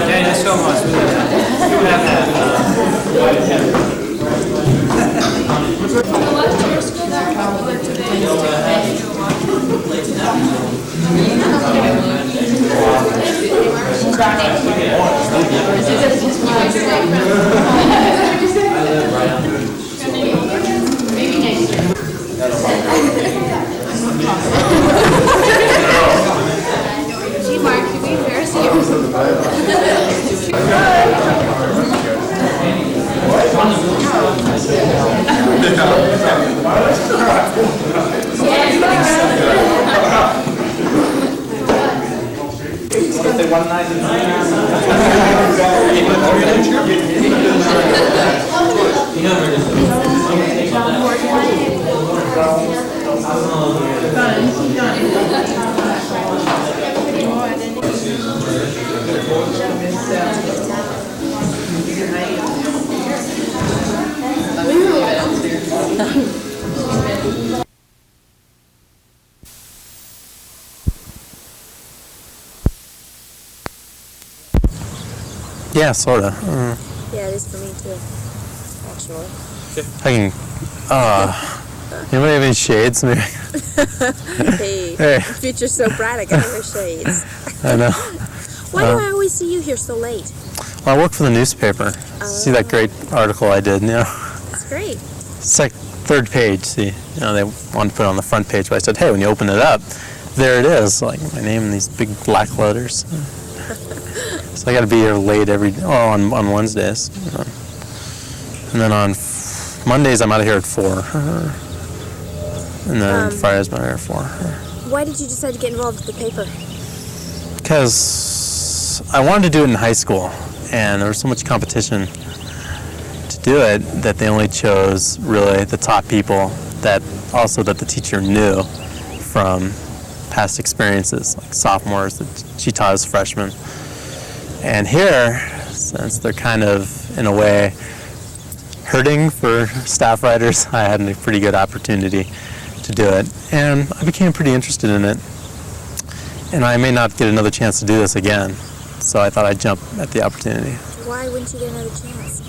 Yeah, so much. Gee, Mark, you're being embarrassing. One night Yeah, sorta. Yeah, it is for me too, actually. I can. Anybody have any shades? Maybe. Hey, Hey. the future's so bright, I gotta wear shades. I know. Why do I always see you here so late? Well, I work for the newspaper. See that great article I did? That's great. It's like third page. See, they wanted to put it on the front page, but I said, hey, when you open it up, there it is, like my name in these big black letters. So I got to be here late on Wednesdays, and then on Mondays I'm out of here at 4, and then Fridays I'm out of here at 4. Why did you decide to get involved with the paper? Because I wanted to do it in high school, and there was so much competition to do it that they only chose really the top people that the teacher knew from past experiences, like sophomores that she taught as freshmen. And here, since they're kind of, in a way, hurting for staff writers, I had a pretty good opportunity to do it. And I became pretty interested in it. And I may not get another chance to do this again. So I thought I'd jump at the opportunity. Why wouldn't you get another chance?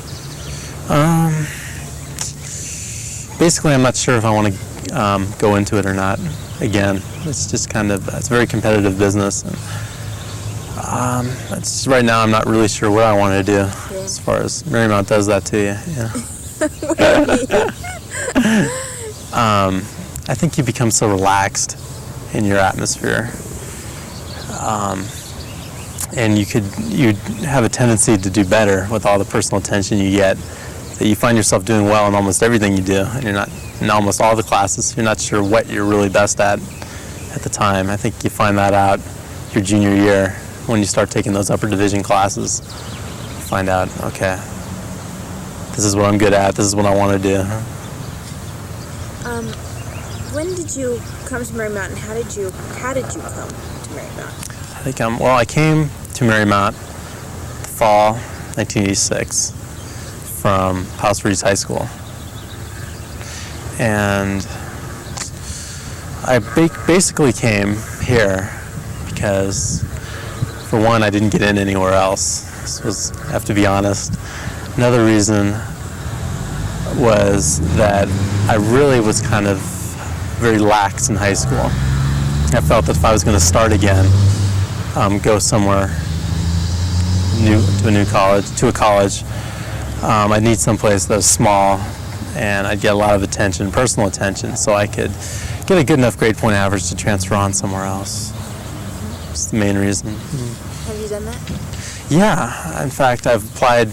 Basically, I'm not sure if I want to go into it or not again. It's just it's a very competitive business. And, right now I'm not really sure what I want to do as far as Marymount does that to you. What do you mean? I think you become so relaxed in your atmosphere, and you'd have a tendency to do better with all the personal attention you get, that you find yourself doing well in almost everything you do, and you're not in almost all the classes. You're not sure what you're really best at the time. I think you find that out your junior year. When you start taking those upper division classes, you find out, okay, this is what I'm good at, this is what I want to do. When did you come to Marymount, and how did you come to Marymount? I came to Marymount fall 1986 from Palos Verdes High School. And I basically came here because, for one, I didn't get in anywhere else. I have to be honest. Another reason was that I really was kind of very lax in high school. I felt that if I was going to start again, go somewhere new to a college, I'd need someplace that was small, and I'd get a lot of attention, personal attention, so I could get a good enough grade point average to transfer on somewhere else. That's the main reason. Have you done that? Yeah, in fact, I've applied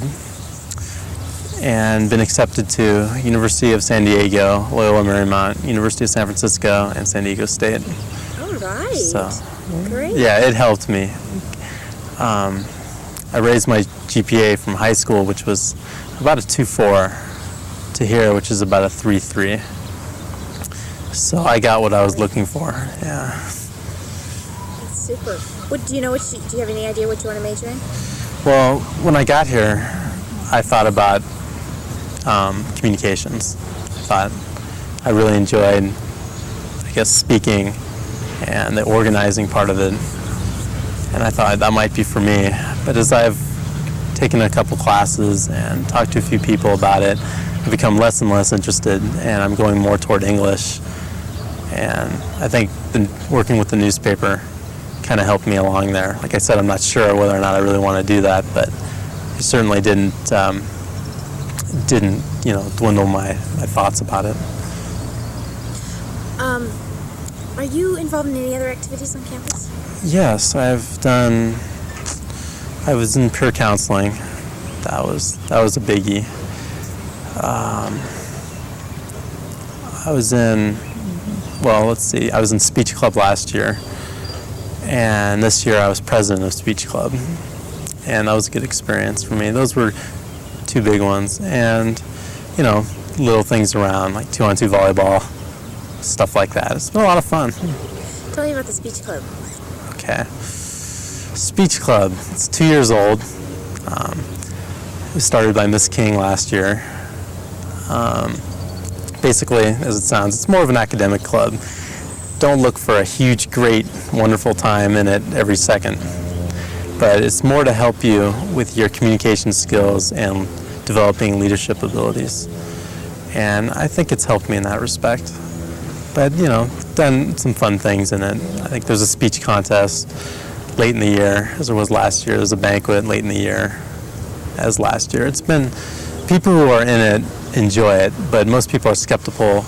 and been accepted to University of San Diego, Loyola Marymount, University of San Francisco, and San Diego State. All right. So, great. yeah, it helped me. I raised my GPA from high school, which was about a 2.4, to here, which is about a 3.3. So I got what I was looking for. Yeah. That's super. Do you have any idea what you want to major in? Well, when I got here, I thought about communications. I really enjoyed, speaking and the organizing part of it. and I thought that might be for me. But as I've taken a couple classes and talked to a few people about it, I've become less and less interested, and I'm going more toward English. And I think working with the newspaper kind of helped me along there. Like I said, I'm not sure whether or not I really want to do that, but it certainly didn't dwindle my thoughts about it. Are you involved in any other activities on campus? Yes, I was in peer counseling. That was a biggie. I was in speech club last year, and this year I was president of speech club, and that was a good experience for me. Those were two big ones, and little things around like 2-on-2 volleyball, stuff like that. It's been a lot of fun. Tell me about the speech club. Okay. Speech club, it's 2 years old. It was started by Miss King last year. Basically, as it sounds, it's more of an academic club. Don't look for a huge, great, wonderful time in it every second. But it's more to help you with your communication skills and developing leadership abilities. And I think it's helped me in that respect. But, done some fun things in it. I think there's a speech contest late in the year, as there was last year. There's a banquet late in the year, as last year. It's been, people who are in it enjoy it, but most people are skeptical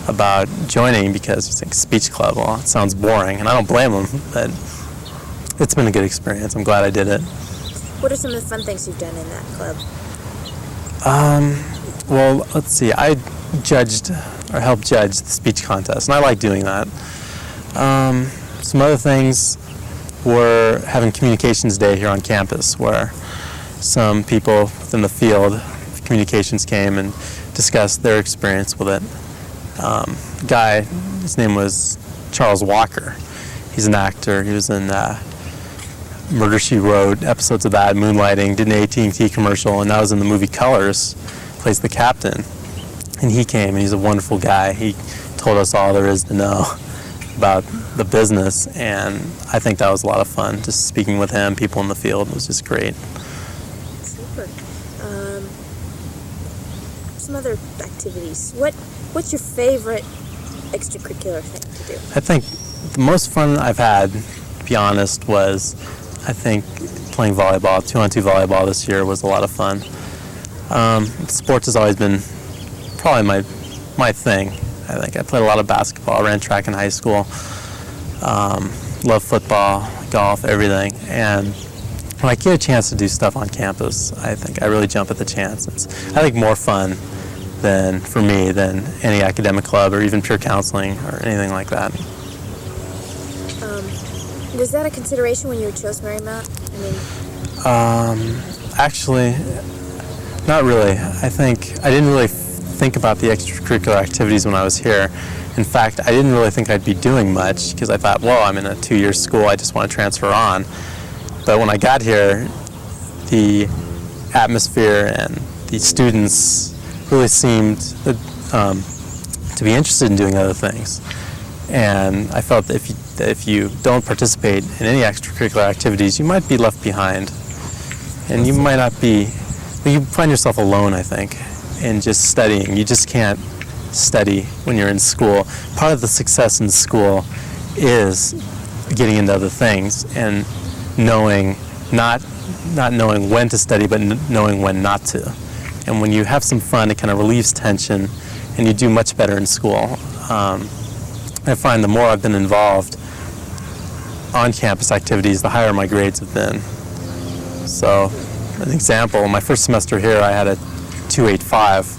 about joining because you think speech club, well, it sounds boring, and I don't blame them, but it's been a good experience. I'm glad I did it. What are some of the fun things you've done in that club? Well, let's see. I helped judge the speech contest, and I like doing that. Some other things were having communications day here on campus, where some people within the field of communications came and discussed their experience with it. Guy, his name was Charles Walker. He's an actor. He was in Murder, She Wrote, episodes of that, Moonlighting, did an AT&T commercial, and now he's in the movie Colors, plays the captain. And he came, and he's a wonderful guy. He told us all there is to know about the business, and I think that was a lot of fun, just speaking with him, people in the field. It was just great. Super. Some other activities. What's your favorite extracurricular thing to do? I think the most fun I've had, to be honest, was playing volleyball. 2-on-2 volleyball this year was a lot of fun. Sports has always been probably my thing. I think I played a lot of basketball, ran track in high school, love football, golf, everything. And when I get a chance to do stuff on campus, I think I really jump at the chance. I think more fun for me than any academic club or even peer counseling or anything like that. Was that a consideration when you chose Marymount? Actually, not really. I think I didn't really think about the extracurricular activities when I was here. In fact, I didn't really think I'd be doing much because I thought, well, I'm in a 2-year school, I just want to transfer on. But when I got here, the atmosphere and the students really seemed to be interested in doing other things. And I felt that if you don't participate in any extracurricular activities, you might be left behind. And you might not be, you find yourself alone, I think, in just studying. You just can't study when you're in school. Part of the success in school is getting into other things and knowing, not knowing when to study, but knowing when not to. And when you have some fun, it kind of relieves tension, and you do much better in school. I find the more I've been involved on campus activities, the higher my grades have been. So, an example, my first semester here, I had a 2.85,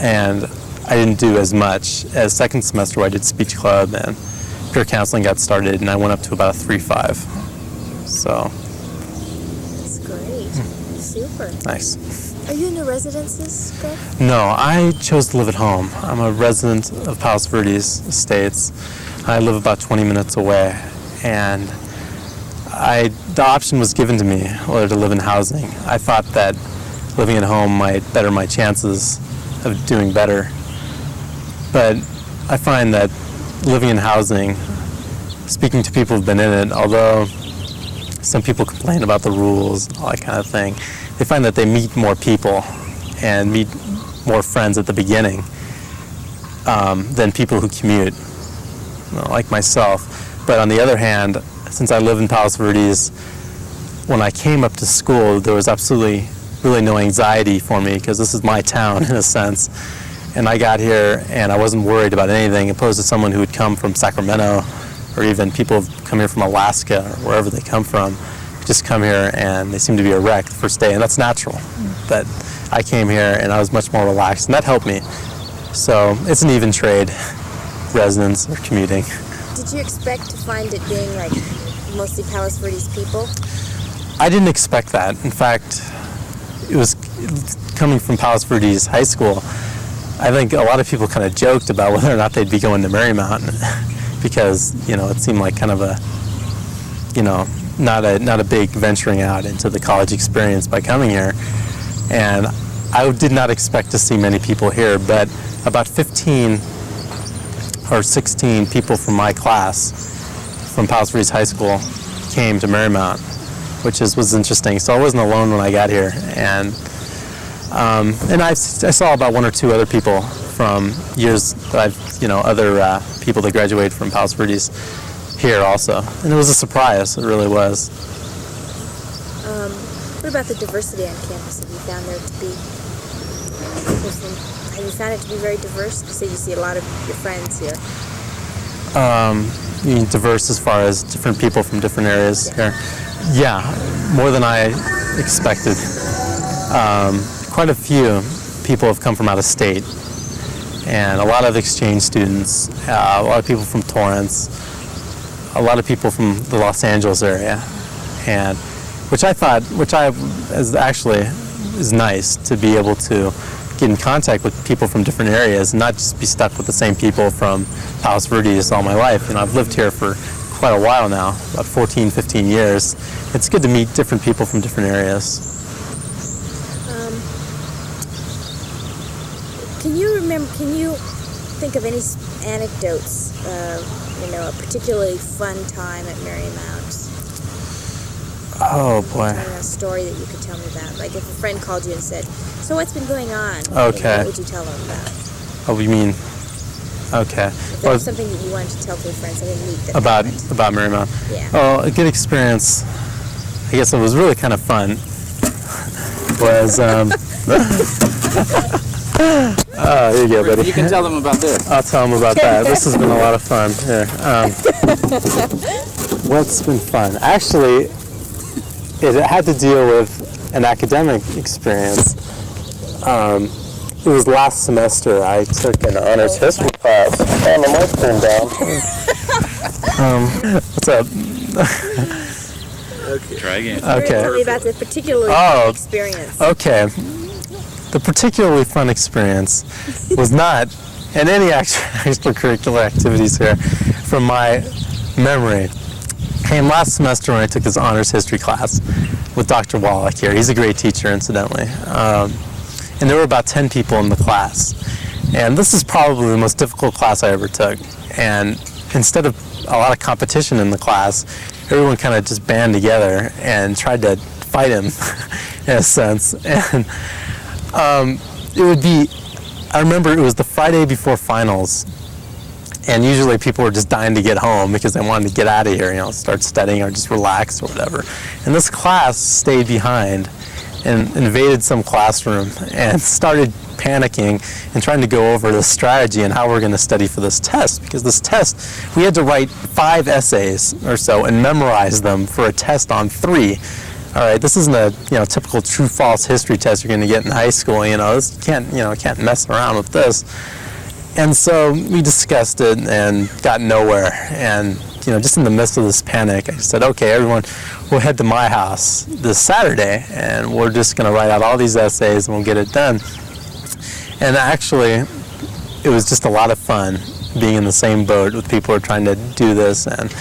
and I didn't do as much as second semester where I did speech club and peer counseling got started, and I went up to about a 3.5. So. That's great. Super. Nice. Are you in the residences, Greg? No, I chose to live at home. I'm a resident of Palos Verdes Estates. I live about 20 minutes away, and the option was given to me whether to live in housing. I thought that living at home might better my chances of doing better, but I find that living in housing speaking to people who've been in it, although some people complain about the rules and all that kind of thing, they find that they meet more people and meet more friends at the beginning than people who commute, like myself. But on the other hand, since I live in Palos Verdes, when I came up to school, there was absolutely really no anxiety for me because this is my town in a sense. And I got here and I wasn't worried about anything, opposed to someone who would come from Sacramento, or even people who come here from Alaska or wherever they come from, just come here and they seem to be a wreck the first day, and that's natural. But I came here and I was much more relaxed, and that helped me. So it's an even trade, residence or commuting. Did you expect to find it being like mostly Palos Verdes people? I didn't expect that. In fact, it was coming from Palos Verdes High School. I think a lot of people kind of joked about whether or not they'd be going to Marymount because, it seemed like kind of a, not a big venturing out into the college experience by coming here. And I did not expect to see many people here, but about 15 or 16 people from my class from Palos Verdes High School came to Marymount, which was interesting. So I wasn't alone when I got here, and I saw about one or two other people from years that other people that graduated from Palos Verdes here also, and it was a surprise. It really was. What about the diversity on campus? Have you found there to be people from? Have you found it to be very diverse? You say you see a lot of your friends here. You mean diverse as far as different people from different areas here? Yeah, more than I expected. Quite a few people have come from out of state, and a lot of exchange students, a lot of people from Torrance, a lot of people from the Los Angeles area, and which is nice to be able to get in contact with people from different areas and not just be stuck with the same people from Palos Verdes all my life. I've lived here for quite a while now, about 14, 15 years. It's good to meet different people from different areas. Can you think of any anecdotes, a particularly fun time at Marymount? Oh boy. A story that you could tell me about. Like if a friend called you and said, "So what's been going on?" Okay. What would you tell them about? Oh, you mean? Okay. If there was something that you wanted to tell to a friend, something neat that about happened. Marymount. Yeah. Oh, a good experience. I guess it was really kind of fun. Was oh, here you go, buddy. You can tell them about this. I'll tell them about that. This has been a lot of fun. Here. What's been fun? Actually, it had to deal with an academic experience. It was last semester. I took an honors history class. Oh, my mic turned down. What's up? Okay. Try again. Okay. Tell me about the particular experience. Okay. The particularly fun experience was not in any extracurricular activities here from my memory. Came last semester when I took this honors history class with Dr. Wallach here. He's a great teacher, incidentally. And there were about 10 people in the class. And this is probably the most difficult class I ever took. And instead of a lot of competition in the class, everyone kind of just band together and tried to fight him in a sense. And I remember it was the Friday before finals, and usually people were just dying to get home because they wanted to get out of here, start studying or just relax or whatever. And this class stayed behind and invaded some classroom and started panicking and trying to go over the strategy and how we're going to study for this test, because this test, we had to write 5 essays or so and memorize them for a test on 3. All right, this isn't a typical true-false history test you're going to get in high school. This can't mess around with this. And so we discussed it and got nowhere. And just in the midst of this panic, I said, "Okay, everyone, we'll head to my house this Saturday, and we're just going to write out all these essays and we'll get it done." And actually, it was just a lot of fun being in the same boat with people who are trying to do this and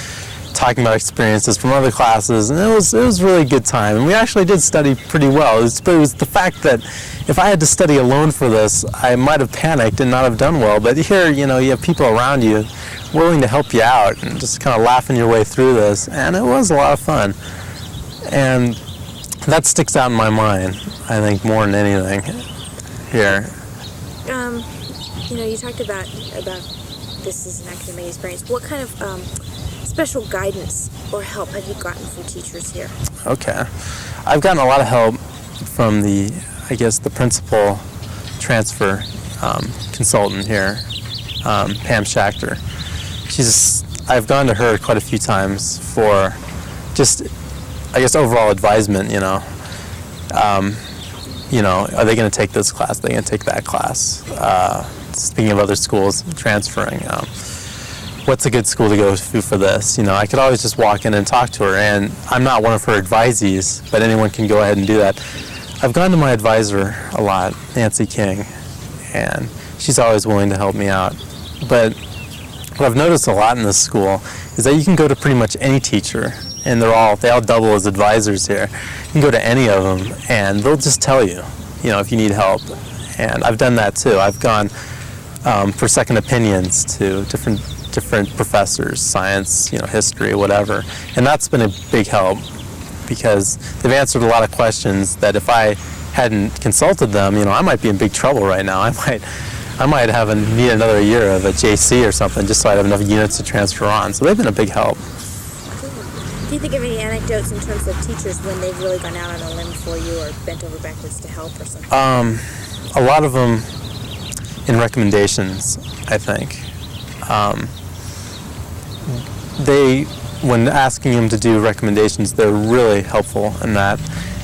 talking about experiences from other classes, and it was really a good time. And we actually did study pretty well. But it was the fact that if I had to study alone for this, I might have panicked and not have done well. But here, you have people around you willing to help you out and just kind of laughing your way through this, and it was a lot of fun. And that sticks out in my mind, I think, more than anything here. You talked about this as an academic experience. What kind of special guidance or help have you gotten from teachers here? Okay. I've gotten a lot of help from the principal transfer consultant here, Pam Schachter. I've gone to her quite a few times for just, overall advisement, are they going to take this class? Are they going to take that class? Speaking of other schools transferring, what's a good school to go to for this? I could always just walk in and talk to her, and I'm not one of her advisees, but anyone can go ahead and do that. I've gone to my advisor a lot, Nancy King, and she's always willing to help me out. But what I've noticed a lot in this school is that you can go to pretty much any teacher, and they all double as advisors here. You can go to any of them, and they'll just tell you, if you need help. And I've done that too. I've gone for second opinions to different professors, science, history, whatever. And that's been a big help because they've answered a lot of questions that if I hadn't consulted them, I might be in big trouble right now. I might need another year of a JC or something just so I'd have enough units to transfer on. So they've been a big help. Do you think of any anecdotes in terms of teachers when they've really gone out on a limb for you or bent over backwards to help or something? A lot of them in recommendations, I think. When asking them to do recommendations, they're really helpful in that.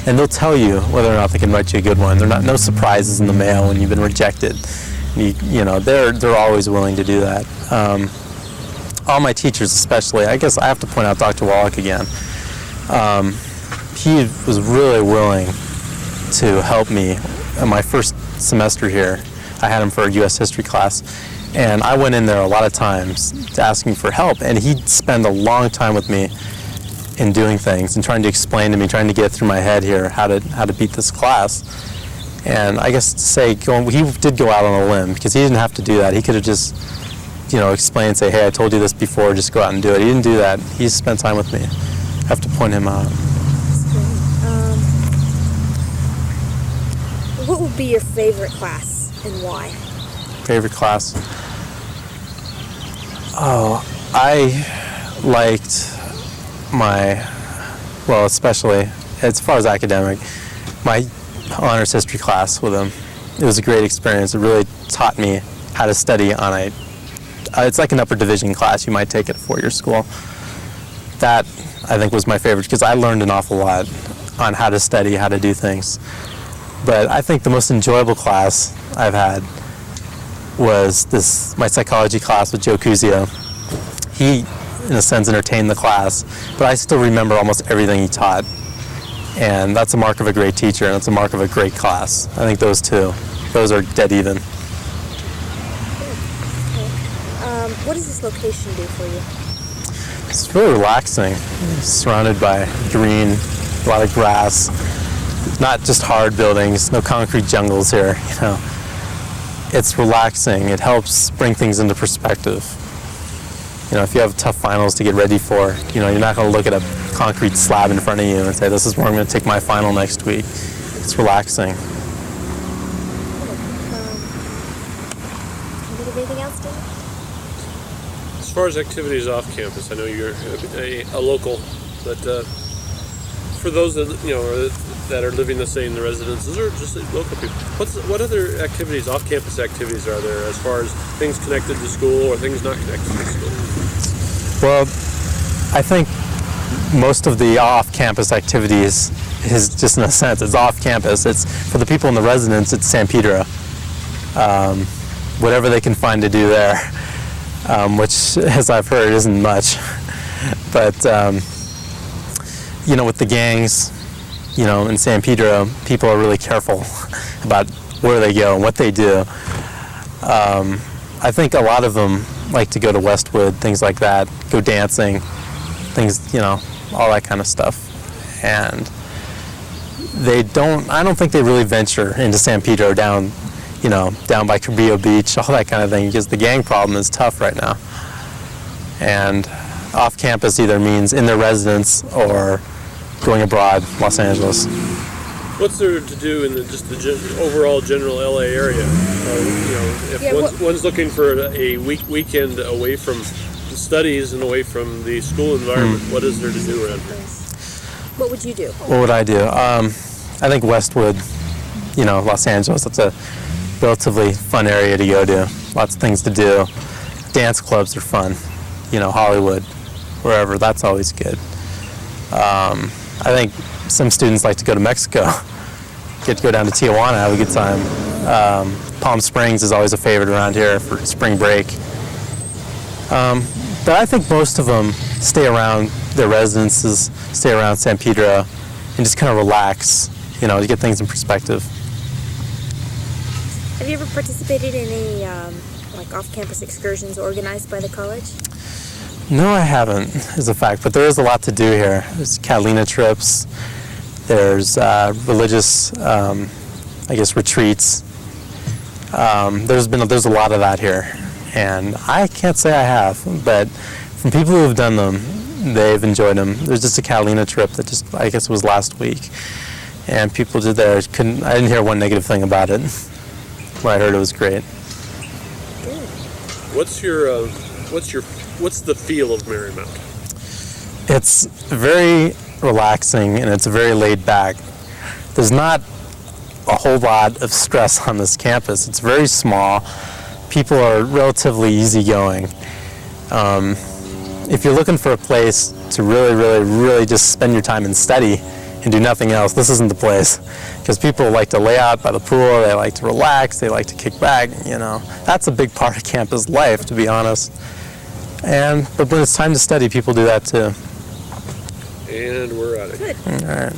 And they'll tell you whether or not they can write you a good one. No surprises in the mail when you've been rejected. They're always willing to do that. All my teachers especially, I guess I have to point out Dr. Wallach again. He was really willing to help me in my first semester here. I had him for a U.S. history class, and I went in there a lot of times asking for help, and he'd spend a long time with me in doing things and trying to explain to me, trying to get through my head here how to beat this class. And I guess to say, he did go out on a limb because he didn't have to do that. He could have just explain and say, hey, I told you this before, just go out and do it. He didn't do that. He spent time with me. I have to point him out. What would be your favorite class and why? Favorite class? Oh, I liked especially as far as academic, my honors history class with him. It was a great experience. It really taught me how to study on it's like an upper division class you might take at a four-year school. That, I think, was my favorite because I learned an awful lot on how to study, how to do things. But I think the most enjoyable class I've had was my psychology class with Joe Cusio. He, in a sense, entertained the class, but I still remember almost everything he taught. And that's a mark of a great teacher, and it's a mark of a great class. I think those are dead even. What does this location do for you? It's really relaxing. Surrounded by green, a lot of grass, not just hard buildings, no concrete jungles here. It's relaxing. It helps bring things into perspective. If you have tough finals to get ready for, you're not going to look at a concrete slab in front of you and say, this is where I'm going to take my final next week. It's relaxing. Anything else, David? As far as activities off campus, I know you're a local, but for those that are living, let's say, in the residences or just local people, what other activities, off-campus activities, are there as far as things connected to school or things not connected to school? Well, I think most of the off-campus activities is just, in a sense, it's off-campus. It's for the people in the residence. It's San Pedro. Whatever they can find to do there. Which, as I've heard, isn't much. But, with the gangs, in San Pedro, people are really careful about where they go and what they do. I think a lot of them like to go to Westwood, things like that, go dancing. things, all that kind of stuff. And I don't think they really venture into San Pedro down by Cabrillo Beach, all that kind of thing, because the gang problem is tough right now. And off campus either means in their residence or going abroad, Los Angeles. What's there to do in the overall general LA area? If one's looking for a weekend away from the studies and away from the school environment, what is there to do around here? What would you do? What would I do? I think Westwood, Los Angeles, that's a relatively fun area to go to. Lots of things to do. Dance clubs are fun. Hollywood, wherever, that's always good. I think some students like to go to Mexico. Get to go down to Tijuana, have a good time. Palm Springs is always a favorite around here for spring break. But I think most of them stay around their residences, stay around San Pedro, and just kind of relax, to get things in perspective. Have you ever participated in any off-campus excursions organized by the college? No, I haven't, is a fact, but there is a lot to do here. There's Catalina trips, there's religious, retreats. There's a lot of that here, and I can't say I have, but from people who have done them, they've enjoyed them. There's just a Catalina trip that I guess it was last week, and people did there. I didn't hear one negative thing about it. When I heard it was great. Good. What's the feel of Marymount? It's very relaxing and it's very laid back. There's not a whole lot of stress on this campus. It's very small. People are relatively easygoing. If you're looking for a place to really, really, really just spend your time and study and do nothing else, this isn't the place. Because people like to lay out by the pool, they like to relax, they like to kick back, That's a big part of campus life, to be honest. But when it's time to study, people do that too. And we're out of here. Good. All right.